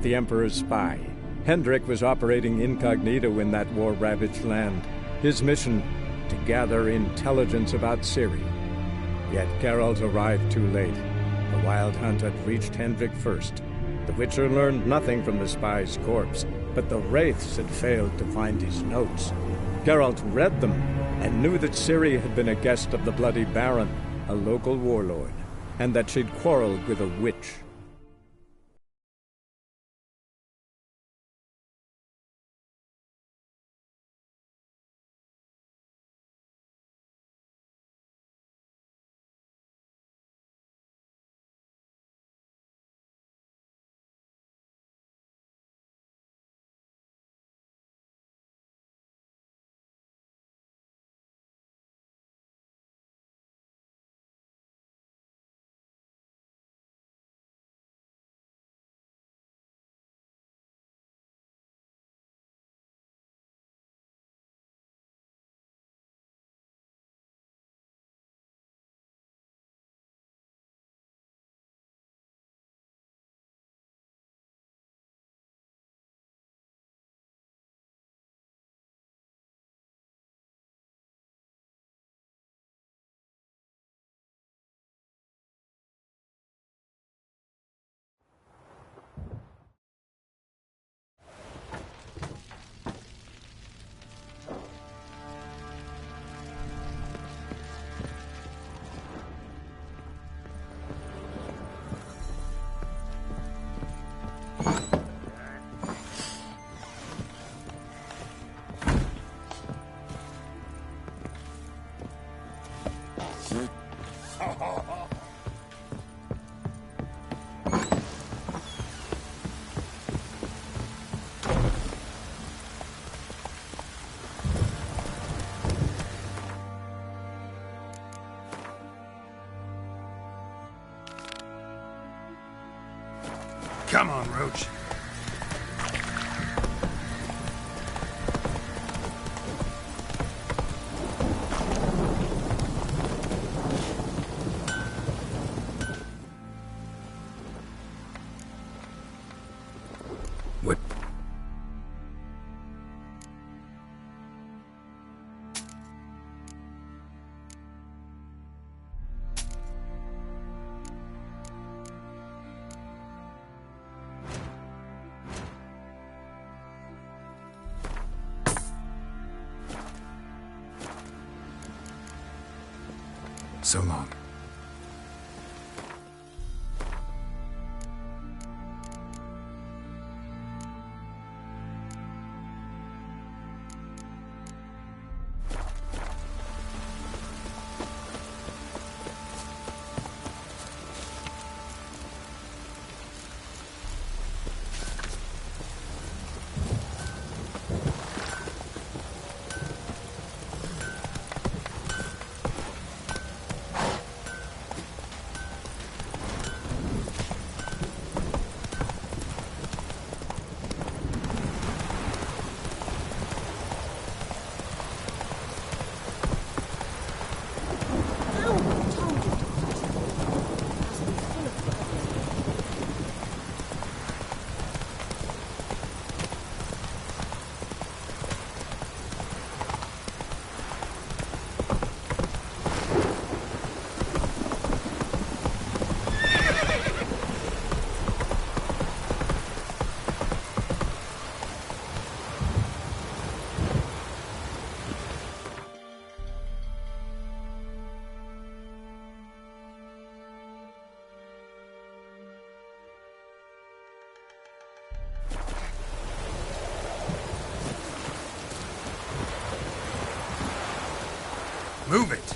the Emperor's spy. Hendrik was operating incognito in that war-ravaged land. His mission, to gather intelligence about Ciri. Yet Geralt arrived too late. The Wild Hunt had reached Hendrik first. The Witcher learned nothing from the spy's corpse, but the Wraiths had failed to find his notes. Geralt read them and knew that Ciri had been a guest of the Bloody Baron, a local warlord, and that she'd quarreled with a witch. Come on, Roach. What? So long. Move it!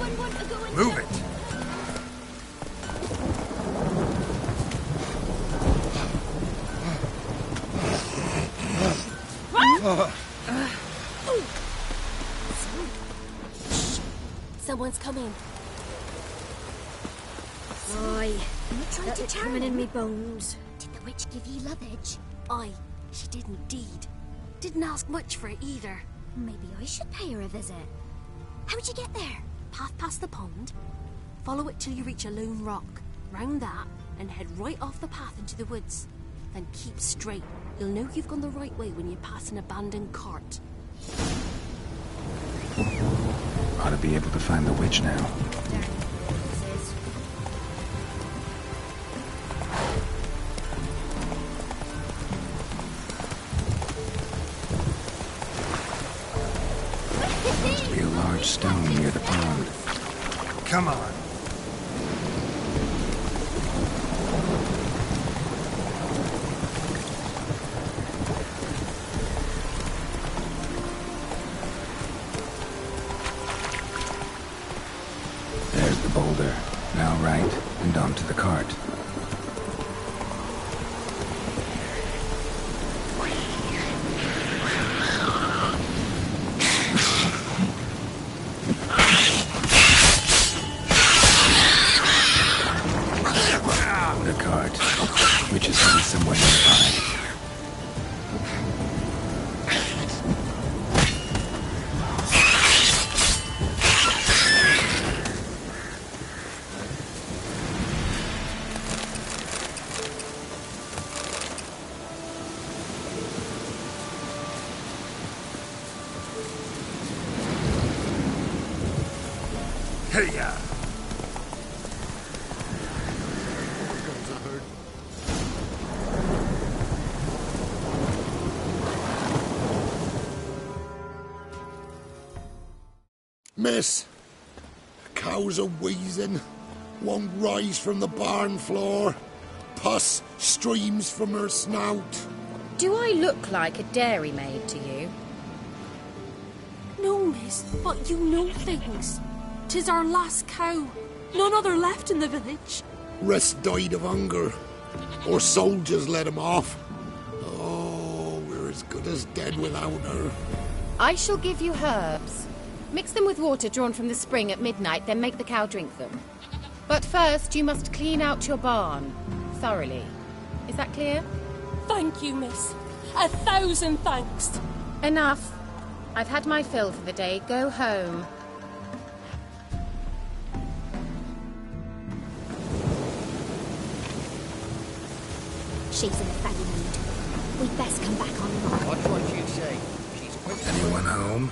anyone want to go and Move it! Someone's coming. Aye. You tried to Coming in me bones. Did the witch give you luggage? Aye, she did indeed. Didn't ask much for it either. Maybe I should pay her a visit. How'd you get there? Path past the pond. Follow it till you reach a lone rock. Round that, and head right off the path into the woods. Then keep straight. You'll know you've gone the right way when you pass an abandoned cart. Ought to be able to find the witch now. Must be a large stone near the pond. Come on. There's the boulder. Now right, and onto the cart. The cart, which is headed somewhere nearby. Hey-ya! Miss, cows are wheezing, won't rise from the barn floor. Pus streams from her snout. Do I look like a dairymaid to you? No, miss, but you know things. 'Tis our last cow. None other left in the village. Rest died of hunger, or soldiers let him off. Oh, we're as good as dead without her. I shall give you herbs. Mix them with water drawn from the spring at midnight, then make the cow drink them. But first, you must clean out your barn thoroughly. Is that clear? Thank you, miss. 1,000 thanks. Enough. I've had my fill for the day. Go home. She's in a bad mood. We'd best come back online. Watch what you say. She's quick. Anyone home?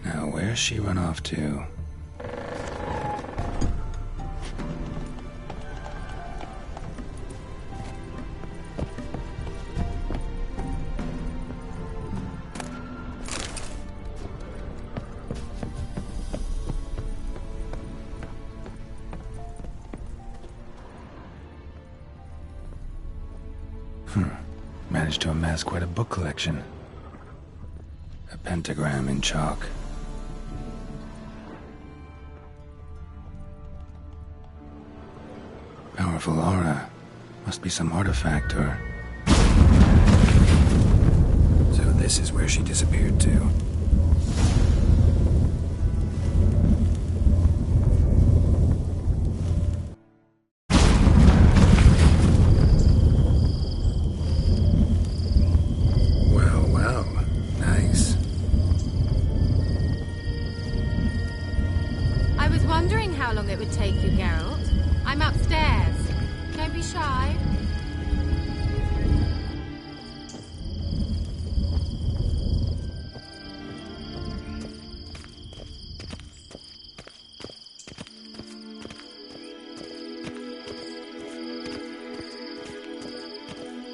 Now, where's she run off to? Managed to amass quite a book collection. A pentagram in chalk. Powerful aura. Must be some artifact or... So this is where she disappeared to. How long it would take you, Geralt? I'm upstairs. Don't be shy.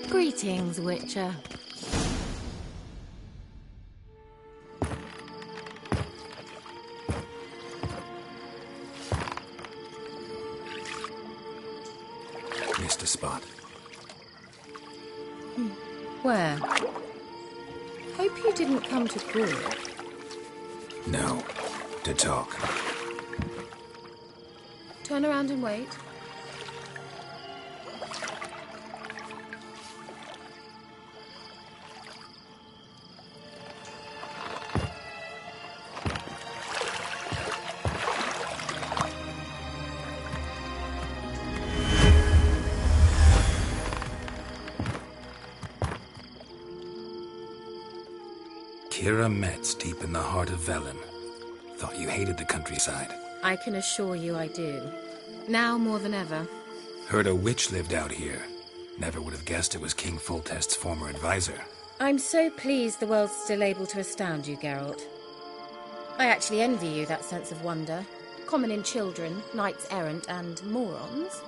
Greetings, Witcher. Missed a spot. Where? Hope you didn't come to grill. No. To talk. Turn around and wait. Kira Metz, deep in the heart of Velen. Thought you hated the countryside. I can assure you I do. Now more than ever. Heard a witch lived out here. Never would have guessed it was King Foltest's former advisor. I'm so pleased the world's still able to astound you, Geralt. I actually envy you that sense of wonder. Common in children, knights errant, and morons.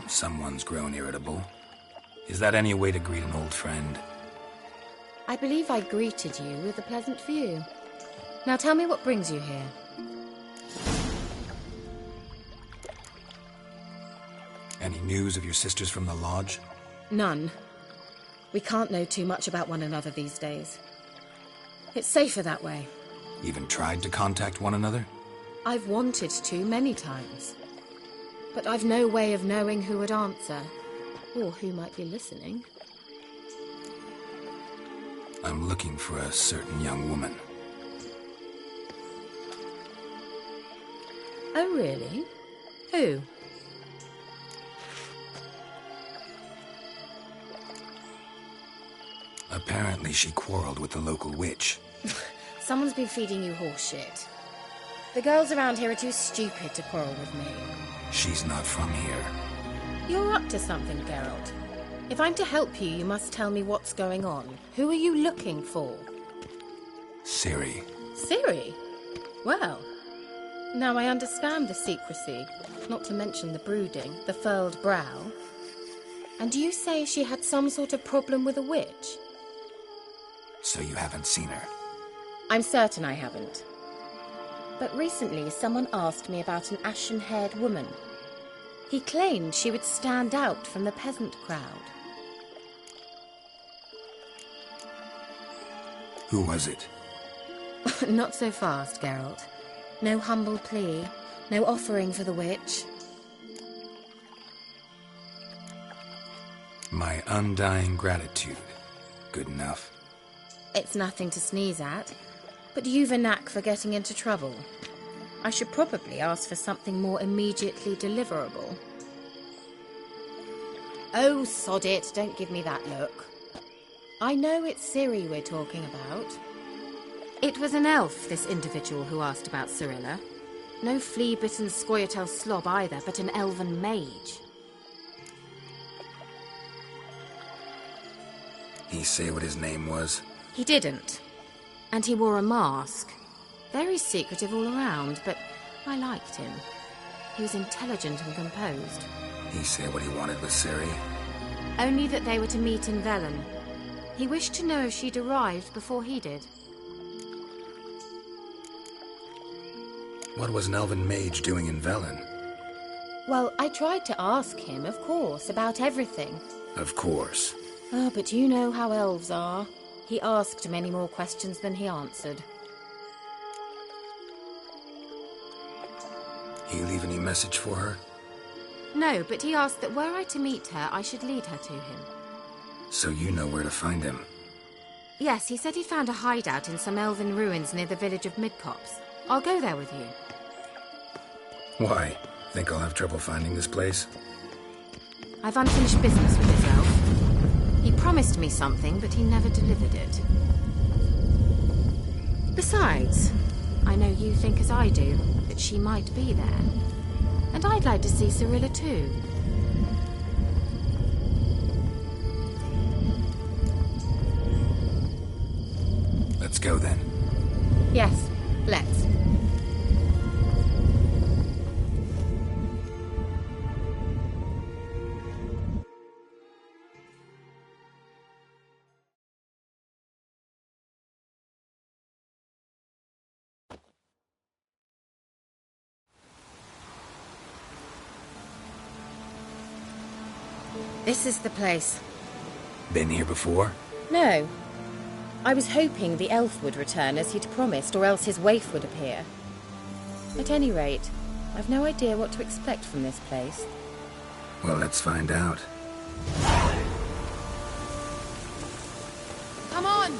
Someone's grown irritable. Is that any way to greet an old friend? I believe I greeted you with a pleasant view. Now tell me what brings you here. Any news of your sisters from the lodge? None. We can't know too much about one another these days. It's safer that way. Even tried to contact one another? I've wanted to many times. But I've no way of knowing who would answer, or who might be listening. I'm looking for a certain young woman. Oh, really? Who? Apparently she quarreled with the local witch. Someone's been feeding you horse shit. The girls around here are too stupid to quarrel with me. She's not from here. You're up to something, Geralt. If I'm to help you, you must tell me what's going on. Who are you looking for? Ciri. Ciri? Well, now I understand the secrecy, not to mention the brooding, the furled brow. And you say she had some sort of problem with a witch? So you haven't seen her? I'm certain I haven't. But recently someone asked me about an ashen-haired woman. He claimed she would stand out from the peasant crowd. Who was it? Not so fast, Geralt. No humble plea, no offering for the witch. My undying gratitude. Good enough. It's nothing to sneeze at, but you've a knack for getting into trouble. I should probably ask for something more immediately deliverable. Oh, sod it, don't give me that look. I know it's Ciri we're talking about. It was an elf, this individual who asked about Cirilla. No flea-bitten Scoia'tael slob either, but an elven mage. He say what his name was? He didn't. And he wore a mask. Very secretive all around, but I liked him. He was intelligent and composed. He say what he wanted with Ciri? Only that they were to meet in Velen. He wished to know if she'd arrived before he did. What was an elven mage doing in Velen? Well, I tried to ask him, of course, about everything. Of course. Oh, but you know how elves are. He asked many more questions than he answered. He leave any message for her? No, but he asked that were I to meet her, I should lead her to him. So you know where to find him? Yes, he said he found a hideout in some elven ruins near the village of Midcopse. I'll go there with you. Why? Think I'll have trouble finding this place? I've unfinished business with this elf. He promised me something, but he never delivered it. Besides, I know you think as I do, that she might be there. And I'd like to see Cirilla too. Let's go then. Yes, let's. This is the place. Been here before? No. I was hoping the elf would return as he'd promised, or else his waif would appear. At any rate, I've no idea what to expect from this place. Well, let's find out. Come on!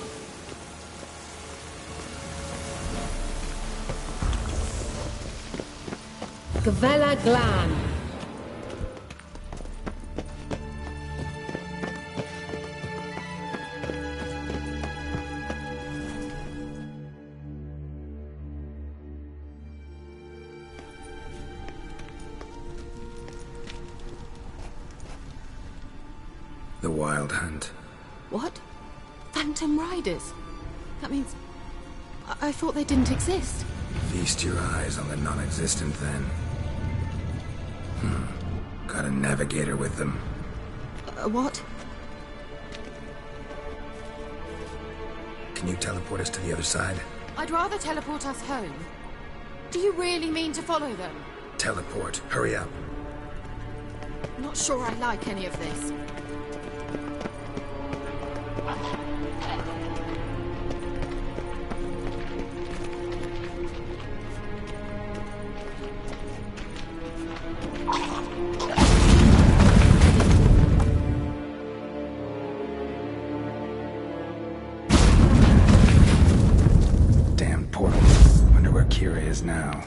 Gvella Glan. The Wild Hunt. What? Phantom Riders? That means... I thought they didn't exist. Feast your eyes on the non-existent, then. Got a navigator with them. What? Can you teleport us to the other side? I'd rather teleport us home. Do you really mean to follow them? Teleport. Hurry up. Not sure I like any of this. Damn portal. Wonder where Kira is now.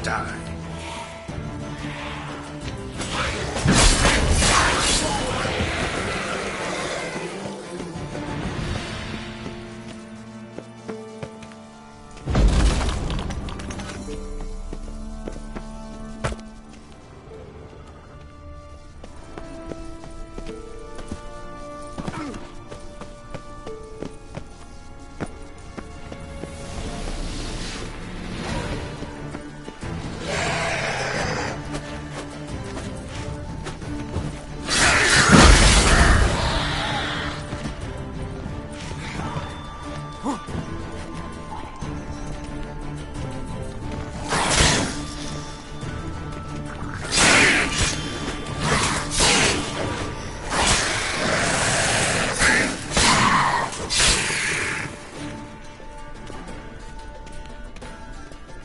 Die.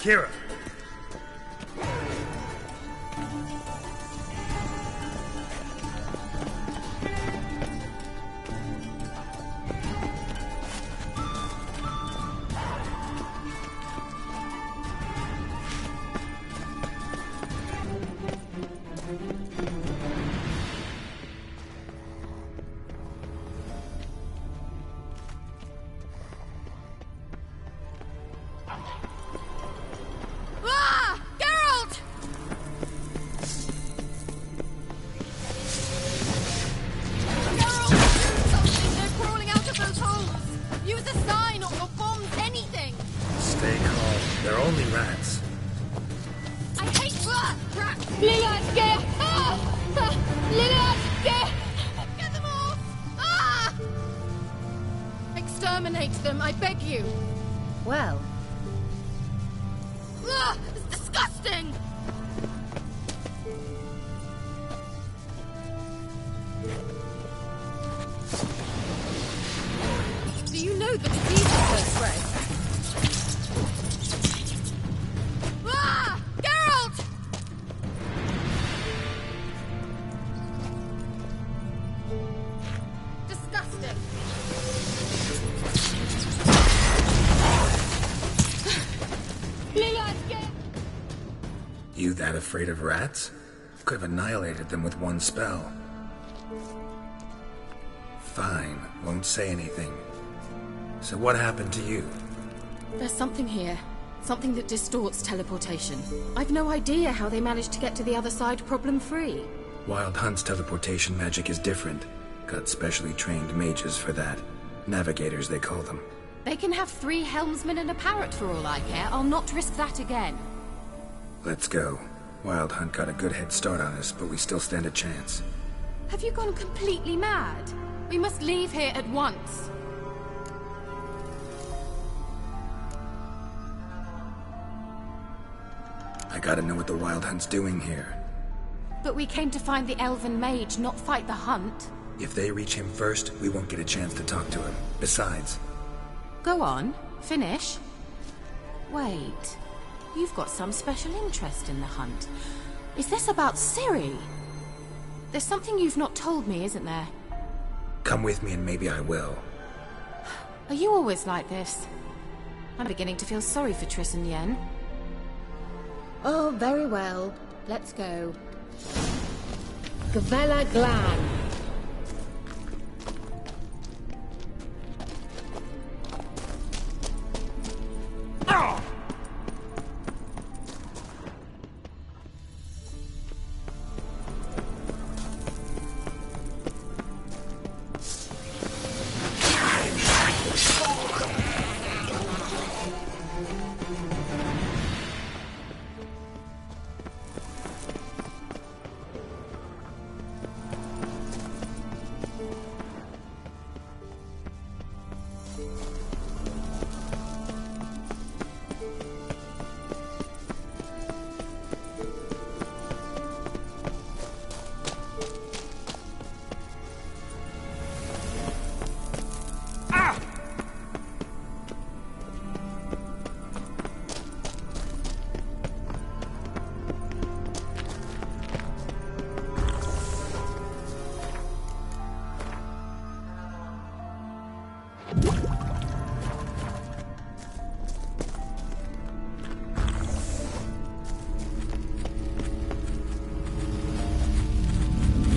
Kira. Get them off! Ah! Exterminate them, I beg you! Well, It's disgusting! Do you know the diseases that spread? Geralt! Disgusting. You that afraid of rats? Could have annihilated them with one spell. Fine, won't say anything. So what happened to you? There's something here. Something that distorts teleportation. I've no idea how they managed to get to the other side problem-free. Wild Hunt's teleportation magic is different. Got specially trained mages for that. Navigators, they call them. They can have 3 helmsmen and a parrot for all I care. I'll not risk that again. Let's go. Wild Hunt got a good head start on us, but we still stand a chance. Have you gone completely mad? We must leave here at once. I gotta know what the Wild Hunt's doing here. But we came to find the elven mage, not fight the hunt. If they reach him first, we won't get a chance to talk to him. Besides... Go on, finish. Wait, you've got some special interest in the hunt. Is this about Ciri? There's something you've not told me, isn't there? Come with me and maybe I will. Are you always like this? I'm beginning to feel sorry for Triss and Yen. oh, very well. Let's go. Gavella Glan.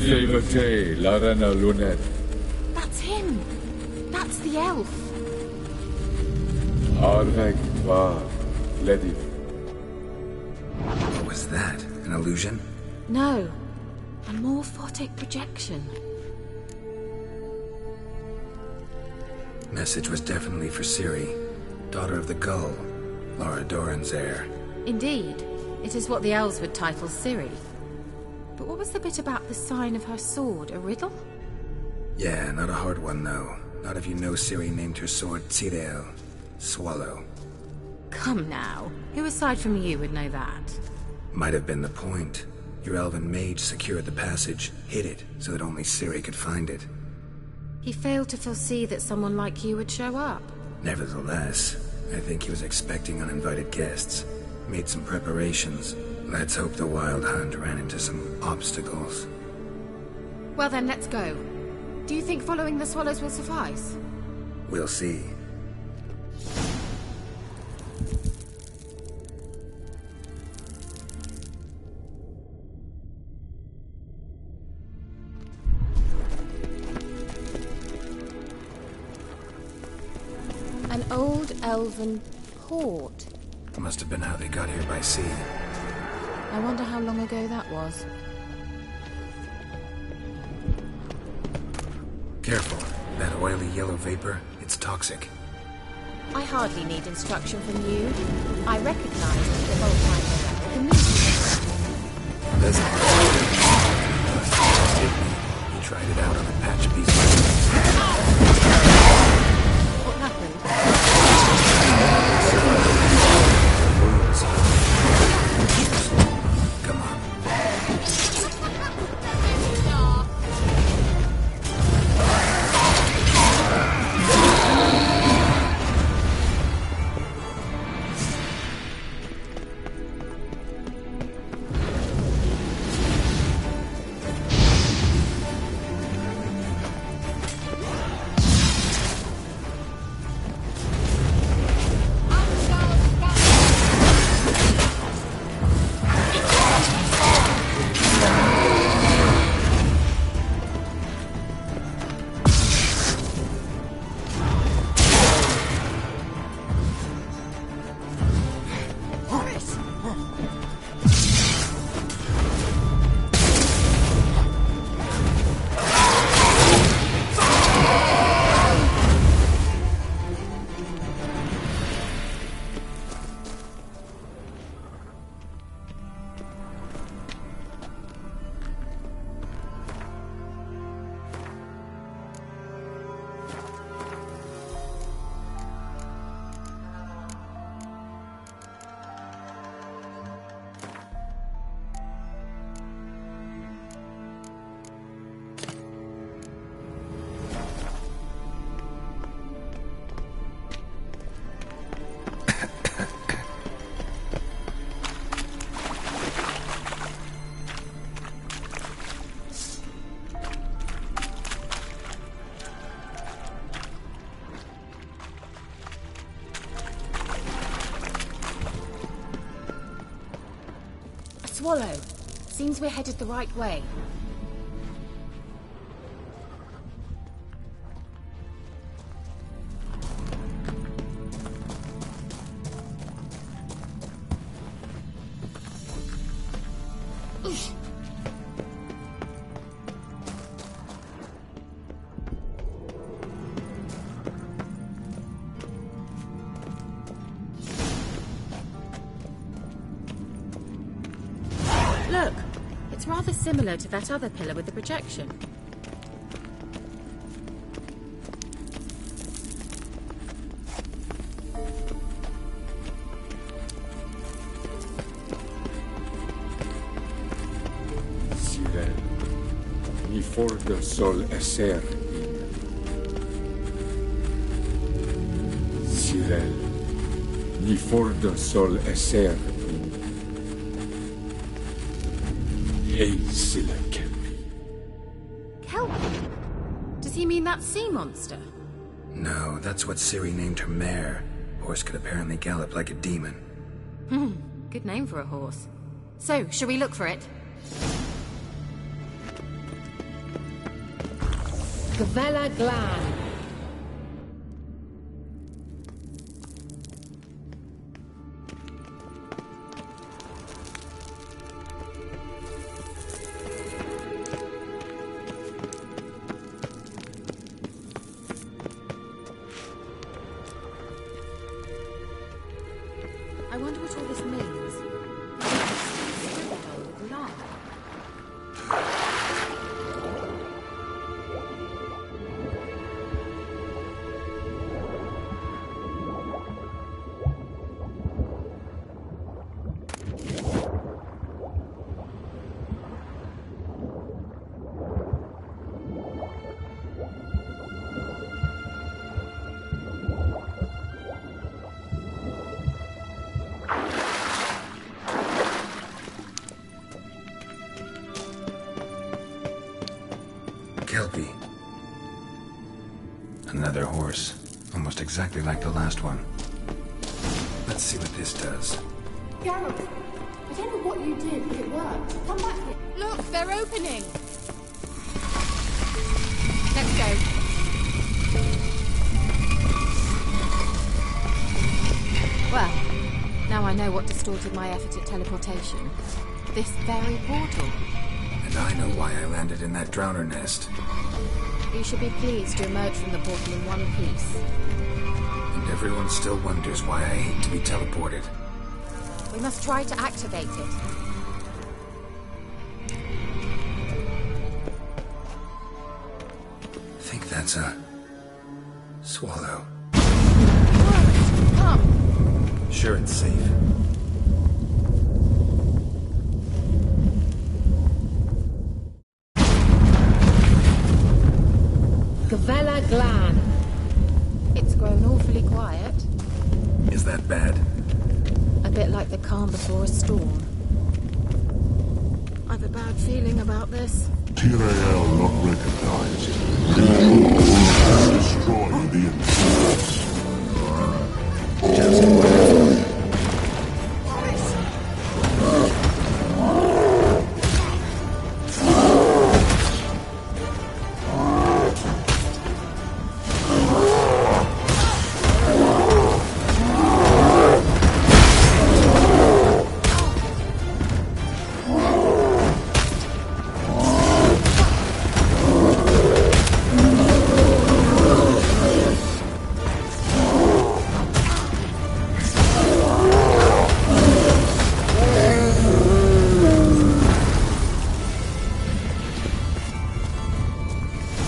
Silvertay, Larena Lunet. That's him! That's the elf! Arveg var Ledi. What was that? An illusion? No, a morphotic projection. Message was definitely for Ciri, daughter of the Gull, Lara Doran's heir. Indeed, it is what the elves would title Ciri. But what was the bit about the sign of her sword? A riddle? Yeah, not a hard one though. Not if you know Ciri named her sword Tirel, Swallow. Come now, who aside from you would know that? Might have been the point. Your elven mage secured the passage, hid it, so that only Ciri could find it. He failed to foresee that someone like you would show up. Nevertheless, I think he was expecting uninvited guests. Made some preparations. Let's hope the Wild Hunt ran into some obstacles. Well then, let's go. Do you think following the swallows will suffice? We'll see. An old elven port. Must have been how they got here by sea. I wonder how long ago that was. Careful. That oily yellow vapor, it's toxic. I hardly need instruction from you. I recognize the volatile immediately. Let's Swallow. Seems we're headed the right way. Look, it's rather similar to that other pillar with the projection. Sirel, ni fordo sol esser. Sirel, ni fordo sol esser. Hey, Silla Kelpie. Kelpie? Does he mean that sea monster? No, that's what Ciri named her mare. Horse could apparently gallop like a demon. Good name for a horse. So, shall we look for it? Gavella Glan. I wonder what all this means. Kelpie. Another horse. Almost exactly like the last one. Let's see what this does. Geralt, I don't know what you did, but it worked. Come back here. Look, they're opening! Let's go. Well, now I know what distorted my effort at teleportation. This very portal. And I know why I landed in that drowner nest. You should be pleased to emerge from the portal in one piece. And everyone still wonders why I hate to be teleported. We must try to activate it. I think that's a... swallow. Come! Sure it's safe. Gavella Glan. It's grown awfully quiet. Is that bad? A bit like the calm before a storm. I've a bad feeling about this. Tyrael not recognized. Destroy the intruders. Just what I thought.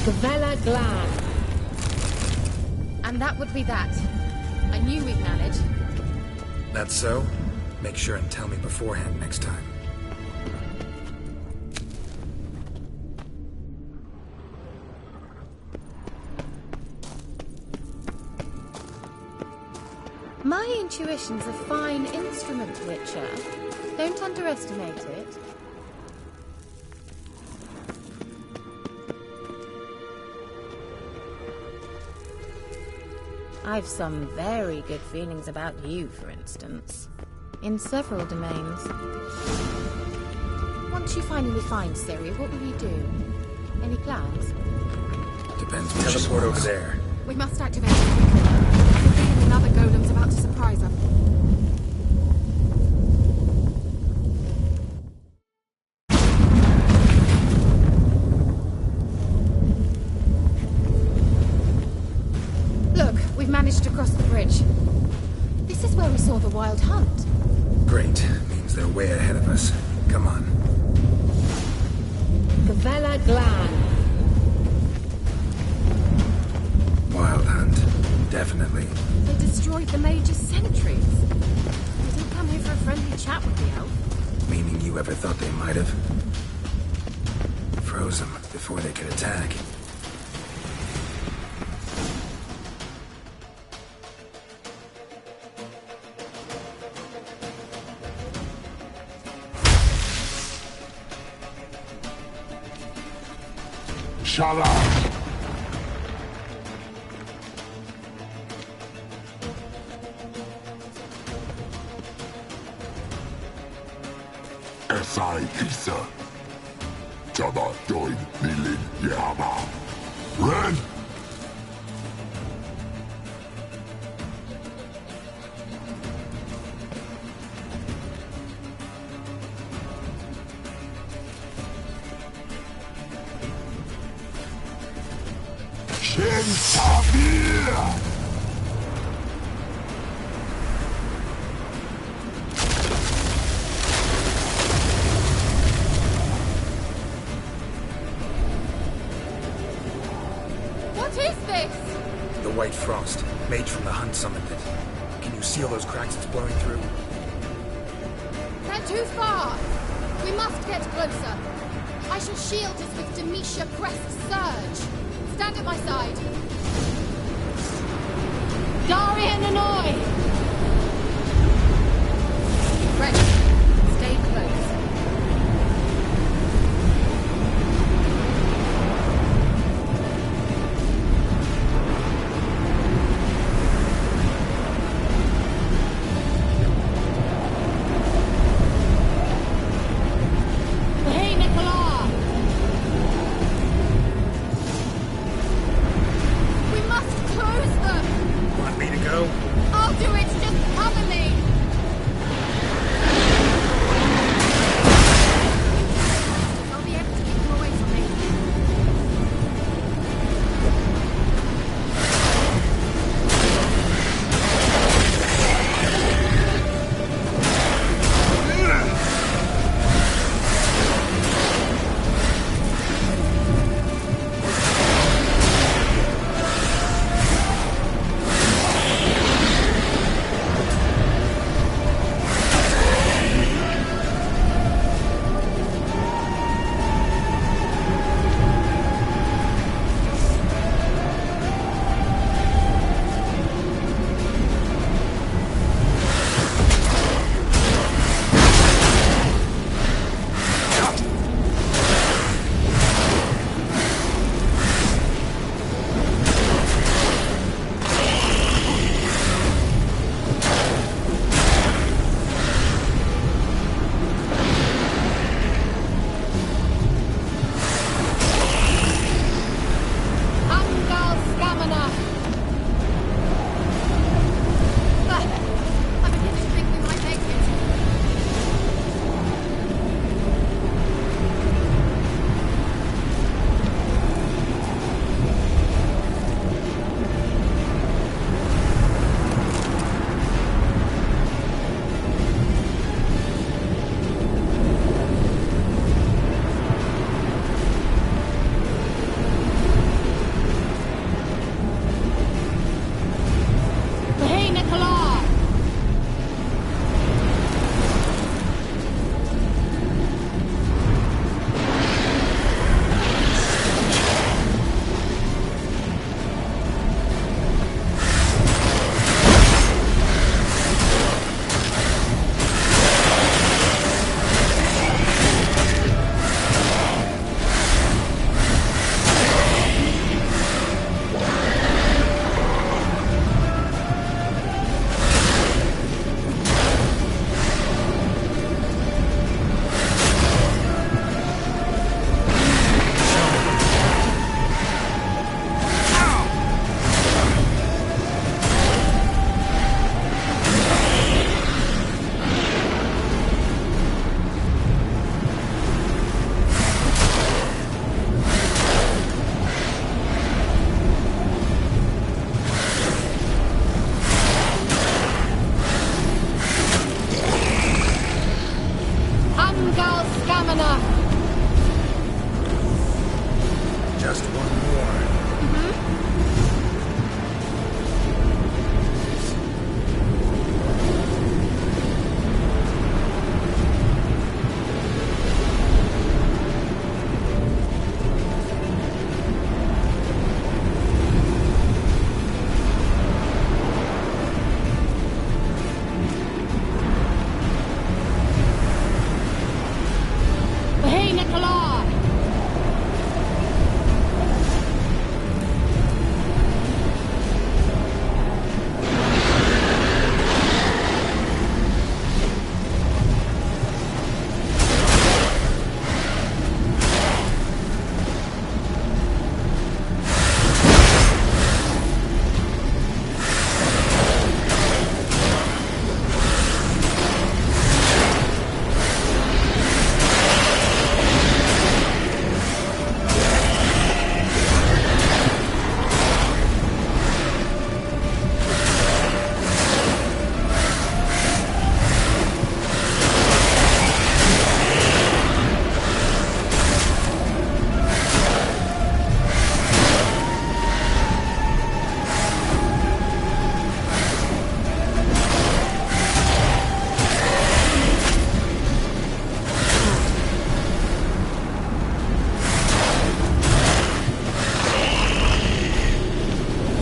Gavella Glan. And that would be that. I knew we'd manage. That's so? Make sure and tell me beforehand next time. My intuition's a fine instrument, Witcher. Don't underestimate it. I've some very good feelings about you, for instance. In several domains. Once you finally find Ciri, what will you do? Any plans? Depends where she Teleport over wants. there. We must activate it quickly. I think another golem's about to surprise us. Look, we've managed to cross the bridge. This is where we saw the wild hunt. Great. Means they're way ahead of us. Come on. Gavella Glan. Wild hunt. Definitely. They destroyed the Major's sentries. They didn't come here for a friendly chat with the elf. Meaning you ever thought they might have? Froze them before they could attack. Shut up! Esai Isa. Tada doin nilin yama. Ren! Shin Sabir! What is this? The white frost. Mage from the hunt summoned it. Can you see all those cracks it's blowing through? They're too far. We must get closer. I shall shield us with Demetia Crest Surge. Stand at my side. Darian Hanoi! Ready. Stay close. Hey, Nicola! We must close them. Want me to go? I'll do it. Just cover me. Angal Stamina! Just one more. Hey, Nicola!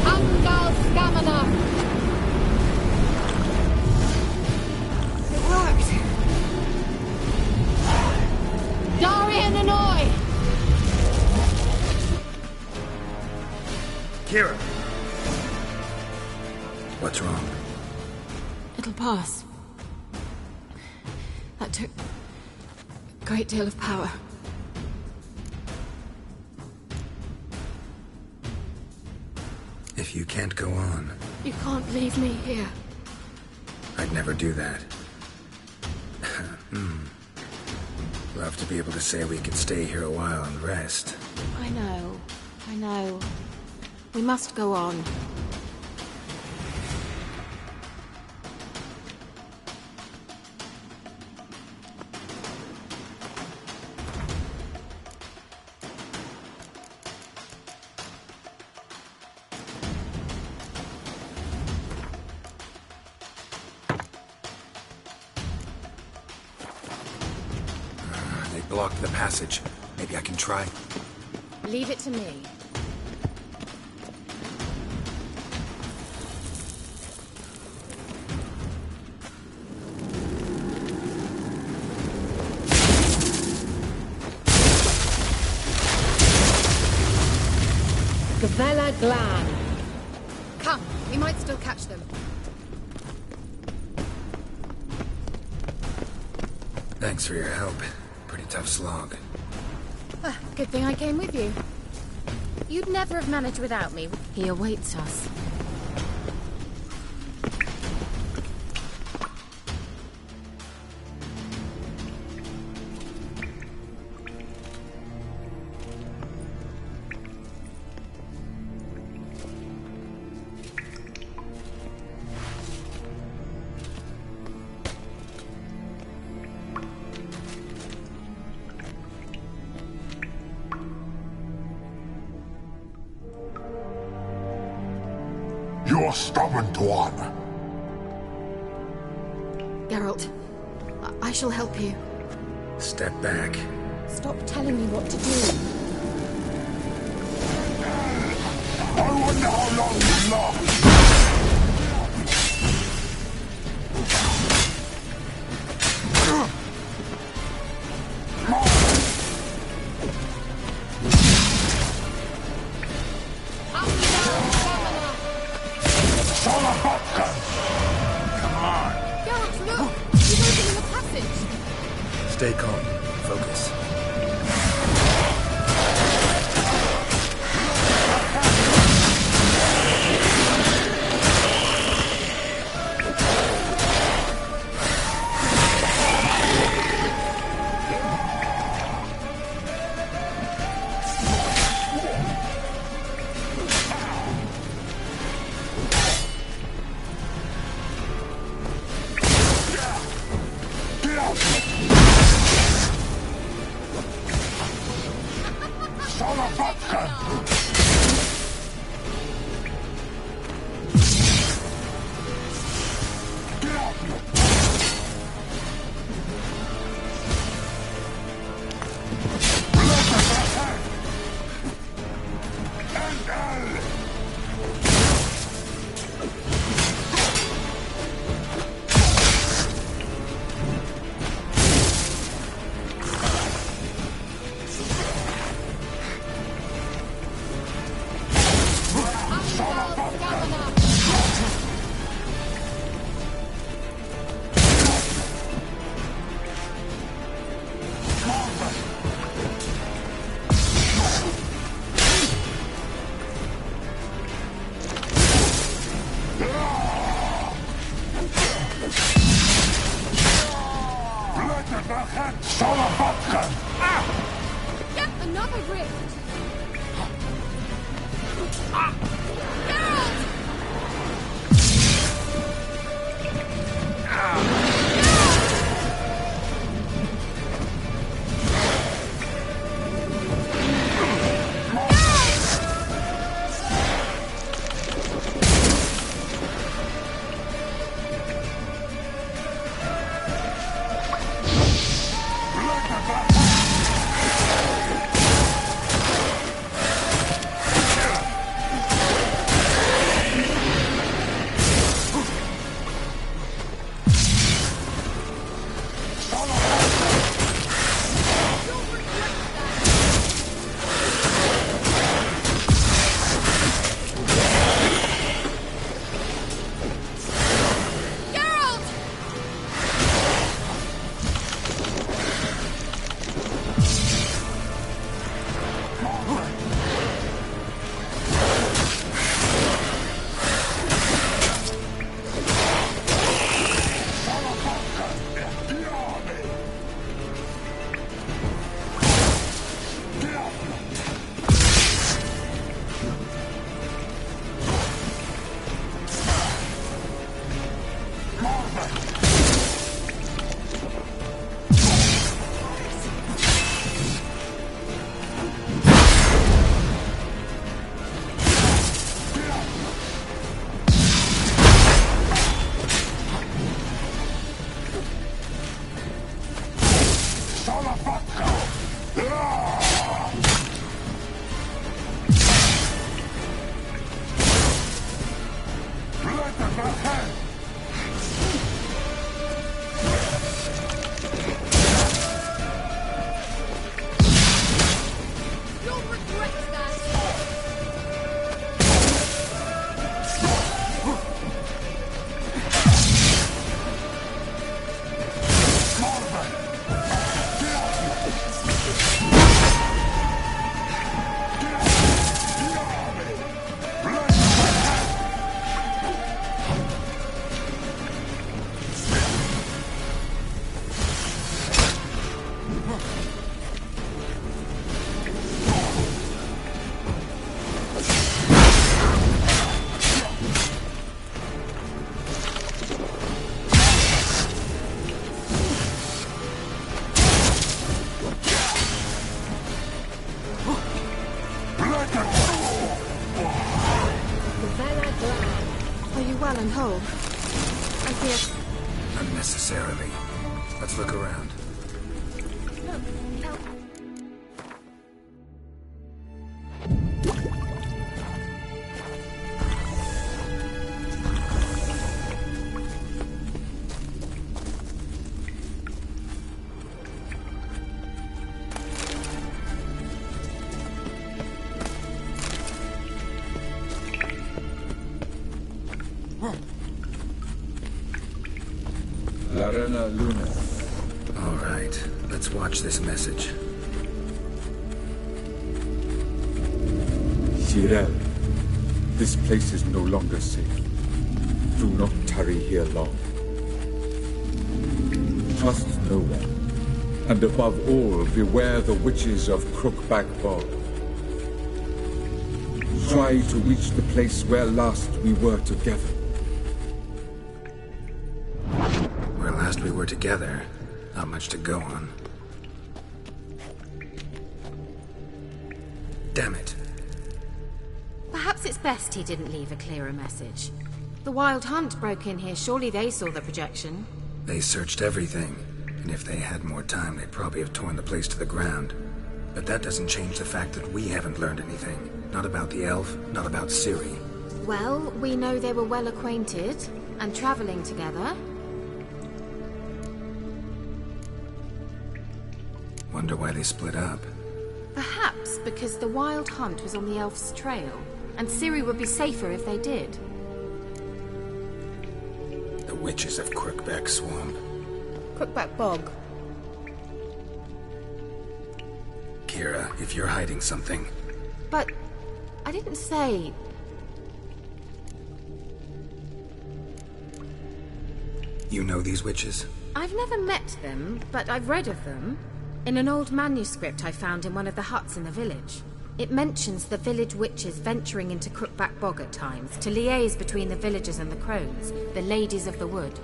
Angal Stamina! It worked. Darian Hanoi! Kira! What's wrong? It'll pass. That took a great deal of power. If you can't go on, You can't leave me here. I'd never do that. Love to be able to say we could stay here a while and rest. I know. We must go on. They blocked the passage. Maybe I can try. Leave it to me. Gavella Glan! Come, we might still catch them. Thanks for your help. Pretty tough slog. Ah, good thing I came with you. You'd never have managed without me. He awaits us. You're stubborn, Tuan. Geralt, I shall help you. Step back. Stop telling me what to do. I wonder how long you last. Geralt, look! He's opening a passage! Stay calm. Focus. Get another rift! Are you well and whole? I fear... Unnecessarily. Let's look around. Larena Luna. All right, let's watch this message. Cyril, this place is no longer safe. Do not tarry here long. Trust no one. And above all, beware the witches of Crookback Bog. Try to reach the place where last we were together. Where last we were together, not much to go on. Damn it. Perhaps it's best he didn't leave a clearer message. The Wild Hunt broke in here. Surely they saw the projection. They searched everything, and if they had more time, they'd probably have torn the place to the ground. But that doesn't change the fact that we haven't learned anything. Not about the elf, not about Ciri. Well, we know they were well acquainted and traveling together. Wonder why they split up. Perhaps because the Wild Hunt was on the elf's trail, and Ciri would be safer if they did. The witches of Crookback Swamp. Crookback Bog. Kira, if you're hiding something... But I didn't say... You know these witches? I've never met them, but I've read of them. In an old manuscript I found in one of the huts in the village. It mentions the village witches venturing into Crookback Bog at times to liaise between the villagers and the crones, the ladies of the wood.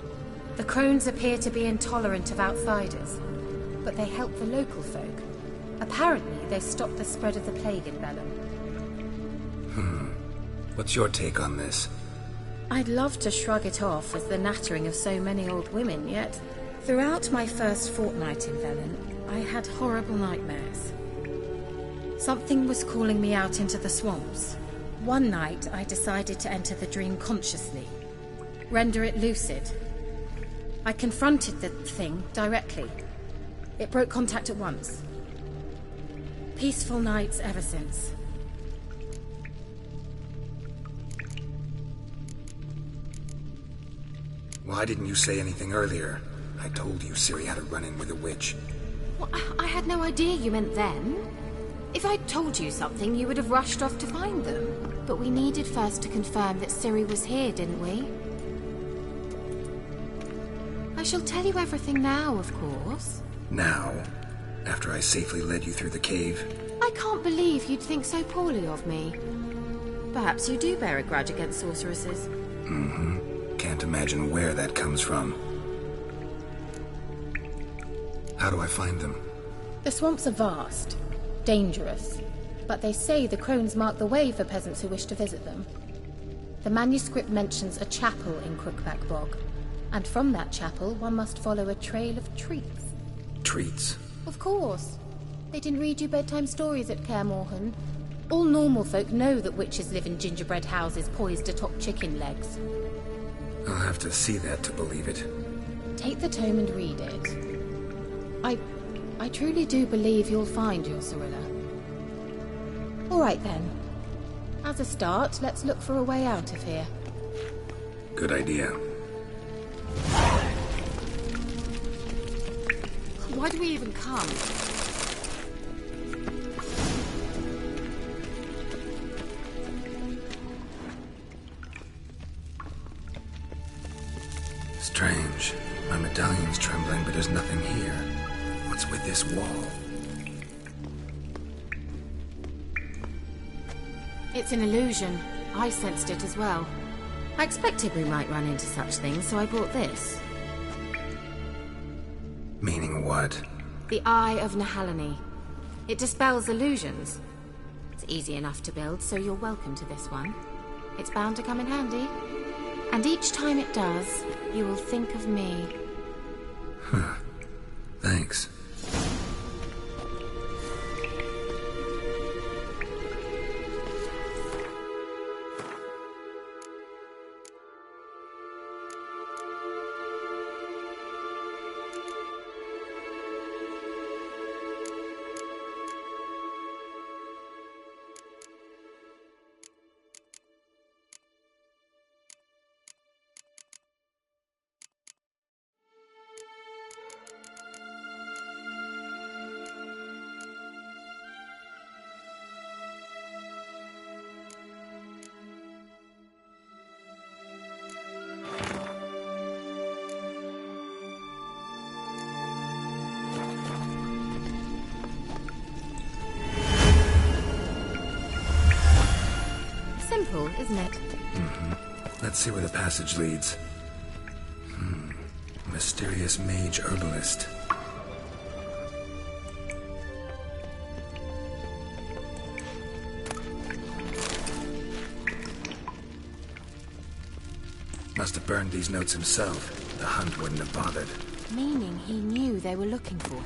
The crones appear to be intolerant of outsiders, but they help the local folk. Apparently, they stopped the spread of the plague in Bellum. What's your take on this? I'd love to shrug it off as the nattering of so many old women, yet throughout my first fortnight in Velen, I had horrible nightmares. Something was calling me out into the swamps. One night, I decided to enter the dream consciously, render it lucid. I confronted the thing directly. It broke contact at once. Peaceful nights ever since. Why didn't you say anything earlier? I told you Ciri had a run-in with a witch. Well, I had no idea you meant then. If I'd told you something, you would have rushed off to find them. But we needed first to confirm that Ciri was here, didn't we? I shall tell you everything now, of course. Now? After I safely led you through the cave? I can't believe you'd think so poorly of me. Perhaps you do bear a grudge against sorceresses. Can't imagine where that comes from. How do I find them? The swamps are vast, dangerous, but they say the crones mark the way for peasants who wish to visit them. The manuscript mentions a chapel in Crookback Bog, and from that chapel one must follow a trail of treats. Treats? Of course. They didn't read you bedtime stories at Kaer Morhen. All normal folk know that witches live in gingerbread houses poised atop chicken legs. I'll have to see that to believe it. Take the tome and read it. I truly do believe you'll find your Cyrilla. All right then. As a start, let's look for a way out of here. Good idea. Why do we even come? Strange. My medallion's trembling, but there's nothing here. What's with this wall? It's an illusion. I sensed it as well. I expected we might run into such things, so I brought this. Meaning what? The Eye of Nahalani. It dispels illusions. It's easy enough to build, so you're welcome to this one. It's bound to come in handy. And each time it does, you will think of me. Huh. Thanks. Simple, isn't it? Let's see where the passage leads. Mysterious mage herbalist. Must have burned these notes himself. The hunt wouldn't have bothered. Meaning he knew they were looking for him.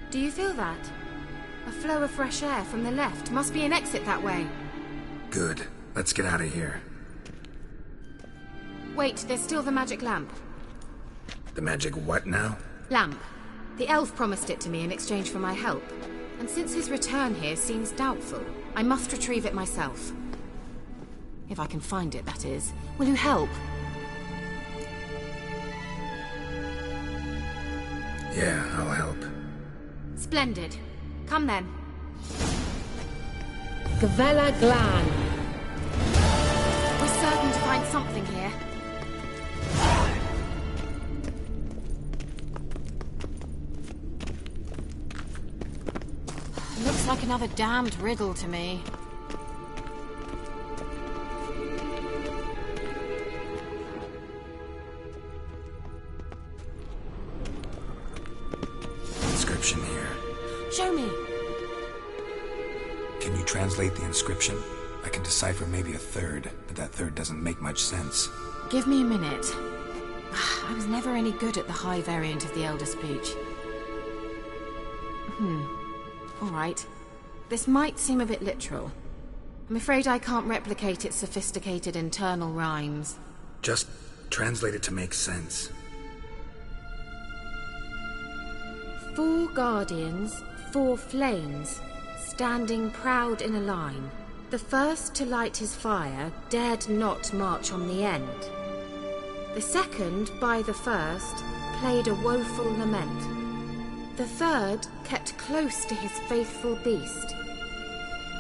Do you feel that? A flow of fresh air from the left. Must be an exit that way. Good. Let's get out of here. Wait, there's still the magic lamp. The magic what now? Lamp. The elf promised it to me in exchange for my help. And since his return here seems doubtful, I must retrieve it myself. If I can find it, that is. Will you help? Yeah, I'll help. Splendid. Come then. Gavella Glan. We're certain to find something here. Looks like another damned riddle to me. Inscription here. Show me. Can you translate the inscription? I can decipher maybe a third, but that third doesn't make much sense. Give me a minute. I was never any good at the high variant of the Elder speech. All right. This might seem a bit literal. I'm afraid I can't replicate its sophisticated internal rhymes. Just translate it to make sense. 4 guardians, 4 flames, standing proud in a line. The first to light his fire dared not march on the end. The second, by the first, played a woeful lament. The third kept close to his faithful beast.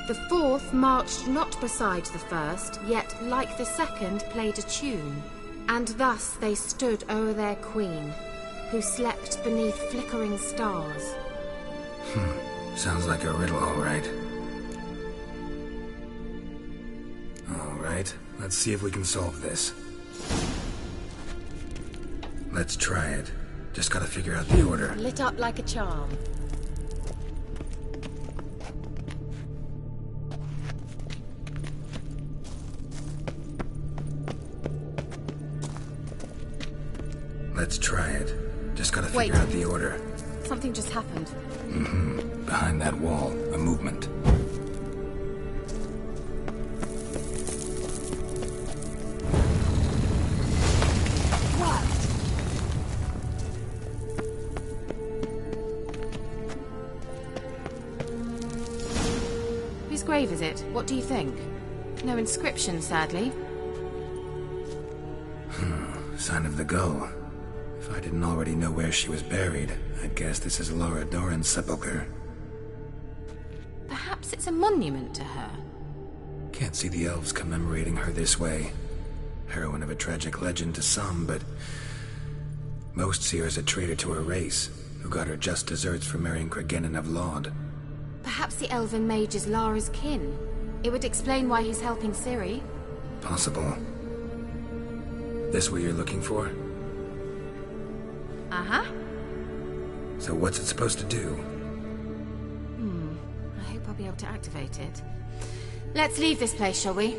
The fourth marched not beside the first, yet like the second played a tune. And thus they stood o'er their queen, who slept beneath flickering stars. Sounds like a riddle, all right. All right, let's see if we can solve this. Let's try it. Just gotta figure out the order. Lit up like a charm. Let's try it. Just gotta figure out the order. Something just happened. Behind that wall, a movement. What? Whose grave is it? What do you think? No inscription, sadly. Sign of the gull. If I didn't already know where she was buried, I'd guess this is Laura Doran's sepulcher. Perhaps it's a monument to her. Can't see the elves commemorating her this way. Heroine of a tragic legend to some, but most see her as a traitor to her race, who got her just deserts for marrying Cregennan of Laud. Perhaps the elven mage is Lara's kin. It would explain why he's helping Ciri. Possible. This what you're looking for? Uh-huh. So what's it supposed to do? I hope I'll be able to activate it. Let's leave this place, shall we?